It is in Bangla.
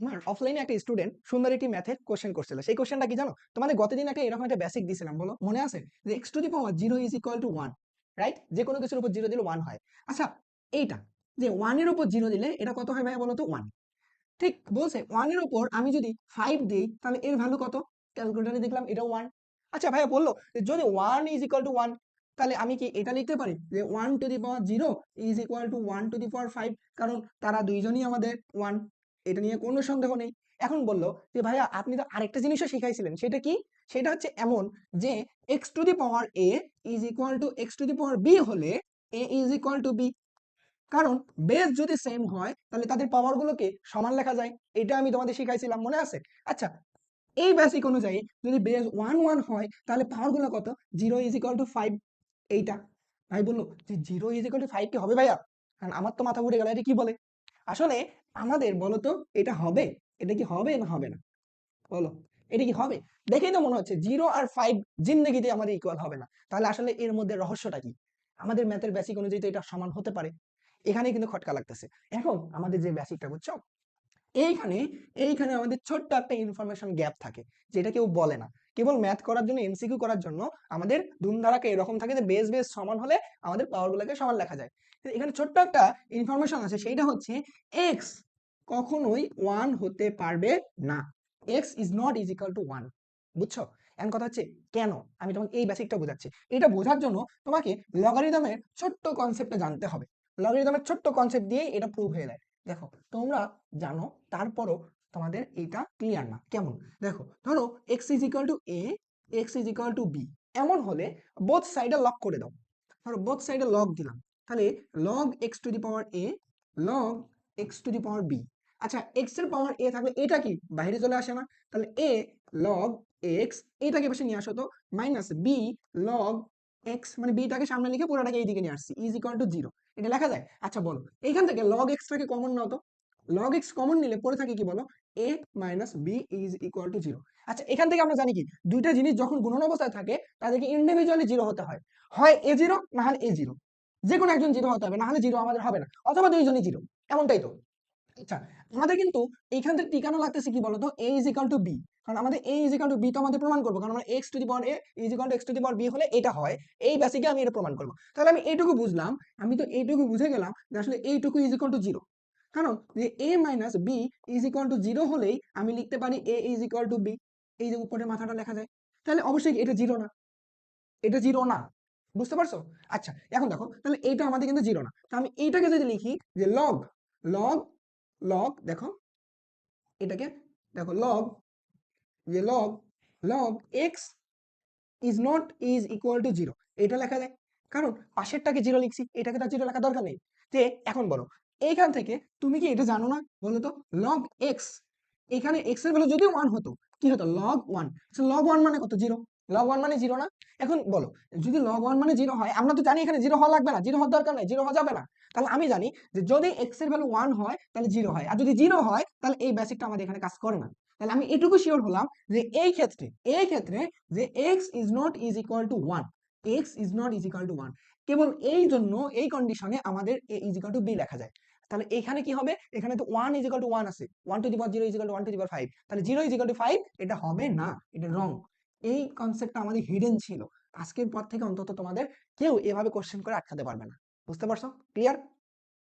আমার অফলাইনে একটা স্টুডেন্ট সুন্দর একটি ম্যাথের কোশ্চেন করছিল। সেই কোশ্চেনটা কি জানো? তোমাদের গতদিন একটা এরকম একটা বেসিক দিয়েছিলাম, বলো মনে আছে? যে x two the power 0 is equal to 1, right? যে কোনো কিছুর উপর 0 দিলে 1 হয়। আচ্ছা, এইটা যে 1 এর উপর 0 দিলে এটা কত হয় ভাইয়া বলো তো? 1। ঠিক বলছে 1 এর উপর আমি যদি 5 দেই তাহলে এর ভ্যালু কত? ক্যালকুলেটরে দেখলাম এটাও 1। আচ্ছা ভাইয়া বললো যে যদি 1 ইজ ইকুয়াল টু 1, তাহলে আমি কি এটা লিখতে পারি যে 1 to the power 0 is equal to 1 to the power 5? কারণ তারা দুইজনই আমাদের 1, এটা নিয়ে কোনো সন্দেহ নেই। এখন বললো যে ভাইয়া আপনি তো আরেকটা জিনিসও শিখাইছিলেন, সেটা কি? সেটা হচ্ছে এমন যে x two the power a is equal two x two the power b হলে a is equal two b। কারণ বেস যদি সেম হয় তাহলে তাদের পাওয়ার গুলোকে সমান লেখা যায়। এটা আমি তোমাদের শিখাইছিলাম, মনে আছে? আচ্ছা, এই বেসিক অনুযায়ী যদি বেস 1 1 হয় তাহলে পাওয়ার গুলো কত? 0 ইজ ইকুয়াল টু 5। এইটা ভাই বললো যে 0 ইজ ইকুয়াল টু 5 কি হবে ভাইয়া? কারণ আমার তো মাথা ঘুরে গেল, এটা কি বলে? আসলে আমাদের বলো তো এটা হবে? এটা কি হবে না হবে না? বলো, এটা কি হবে? দেখেই তো মনে হচ্ছে 0 আর 5 জিন্দেগিতে আমাদের ইকুয়াল হবে না। তাহলে আসলে এর মধ্যে রহস্যটা কি? আমাদের ম্যাথের বেসিক অনুযায়ী তো এটা সমান হতে পারে। এখানে কিন্তু খটকা লাগতেছে। এখন আমাদের যে বেসিকটা, বুঝছো? এইখানে এইখানে আমাদের ছোট্ট একটা ইনফরমেশন গ্যাপ থাকে, যেটা কেউ বলে না। কেবল ম্যাথ করার জন্য, এমসিকিউ করার জন্য আমাদের ধুমধারাকে এরকম থাকে যে বেস বেস সমান হলে আমাদের পাওয়ারগুলোকে সমান লেখা যায়। এখানে ছোট্ট একটা ইনফরমেশন আছে, সেইটা হচ্ছে এক্স কখনোই 1 হতে পারবে না। X is not is equal to 1। বুঝছো? এখন কথা হচ্ছে কেন? আমি তোমাকে এই বেসিকটা বোঝাচ্ছি। এটা বোঝার জন্য তোমাকে লগারিদমের ছোট্ট কনসেপ্টটা জানতে হবে। লগারিদমের ছোট্ট কনসেপ্ট দিয়ে এটা প্রুভ হয়ে যায়। দেখো, তোমরা জানো, তারপরও তোমাদের এটা ক্লিয়ার না কেমন? দেখো, ধরো x is equal two a, x is equal two b। এমন হলে বোথ সাইডে লক করে দাও। ধরো বোথ সাইডে লগ দিলাম, তাহলে log x two the power a, log x two the power b। আচ্ছা, x এর পাওয়ার a থাকলে এটা কি বাইরে চলে আসে না? তাহলে a log x, এটাকে পাশে নিয়ে আসো তো, মাইনাস b log x, মানে bটাকে সামনে লিখে পুরোটাকে এইদিকে নিয়ে আসছি, ইজ ইকুয়াল টু 0। এটা লেখা যায়? আচ্ছা বলো, এইখান থেকে log x টাকে কমন নাও তো। log x কমন নিলে পরে থাকে কি বলো? a minus b is equal two 0। আচ্ছা, এখান থেকে আমরা জানি কি দুইটা জিনিস যখন গুণন অবস্থায় থাকে তাদেরকে ইন্ডিভিজুয়ালি 0 হতে হয়। হয় a0 না হলে a0, যে কোনো একজন 0 হতে হবে, না হলে 0 আমাদের হবে না, অথবা দুইজনই 0। এমনটাই তো। আচ্ছা, আমাদের কিন্তু এইখান থেকে টিকানো লাগতেছে কি বলতো? a is equal two b। কারণ আমাদের a is equal two b তো আমাদের প্রমাণ করবো, কারণ আমরা x two the power a is equal two x two the power b হলে এটা হয়। এই বেসিকে আমি এটা প্রমাণ করবো। তাহলে আমি এইটুকু বুঝলাম, আমি তো এইটুকু বুঝে গেলাম যে আসলে এইটুকু ইজ ইকুয়াল টু 0। কারণ যে a minus b is equal two 0 হলেই আমি লিখতে পারি a is equal two b। এই যে উপরে মাথাটা লেখা যায়। তাহলে অবশ্যই এটা 0 না, এটা 0 না। বুঝতে পারছো? আচ্ছা, এখন দেখো, তাহলে এইটা আমাদের কিন্তু 0 না। তো আমি এইটাকে যদি লিখি যে লগ লগ লগ, দেখো এটাকে, দেখো লগ, যে log log x is not is equal two 0, এটা লেখা যায়। কারণ পাশেরটাকে 0 লিখছি, এটাকে তার 0 লেখা দরকার নেই। যে এখন বলো, এইখান থেকে তুমি কি এটা জানো না বলো তো? লগ এক্স, এখানে এক্স এর ভ্যালু যদি 1 হতো কি হতো? লগ 1। লগ 1 মানে কত? 0। লগ 1 মানে 0 না? এখন বলো, যদি লগ 1 মানে 0 হয়, আমরা তো জানি এখানে 0 হওয়া লাগবে না, 0 হওয়ার দরকার নাই, 0 হওয়া যাবে না। তাহলে আমি জানি যে যদি এক্স এর ভ্যালু 1 হয় তাহলে 0 হয়, আর যদি 0 হয় তাহলে এই বেসিকটা আমাদের এখানে কাজ করে না। তাহলে আমি এটুকু শিওর হলাম যে এই ক্ষেত্রে যে x is not is equal to 1, x is not is equal to 1, কেবল এই জন্য এই কন্ডিশনে আমাদের a is equal two b লেখা যায়। তাহলে এখানে কি হবে? এখানে তো 1 ইজ ইকুয়াল টু 1 আছে, 1 to the power 0 is equal to 1 to the power 5, তাহলে 0 ইজ ইকুয়াল টু 5 এটা হবে না, এটা রং। এই কনসেপ্টটা আমাদের হিডেন ছিল। আজকের পর থেকে অন্তত তোমাদের কেউ এভাবে কোশ্চেন করে আটকাতে পারবে না। বুঝতে পারছো? ক্লিয়ার?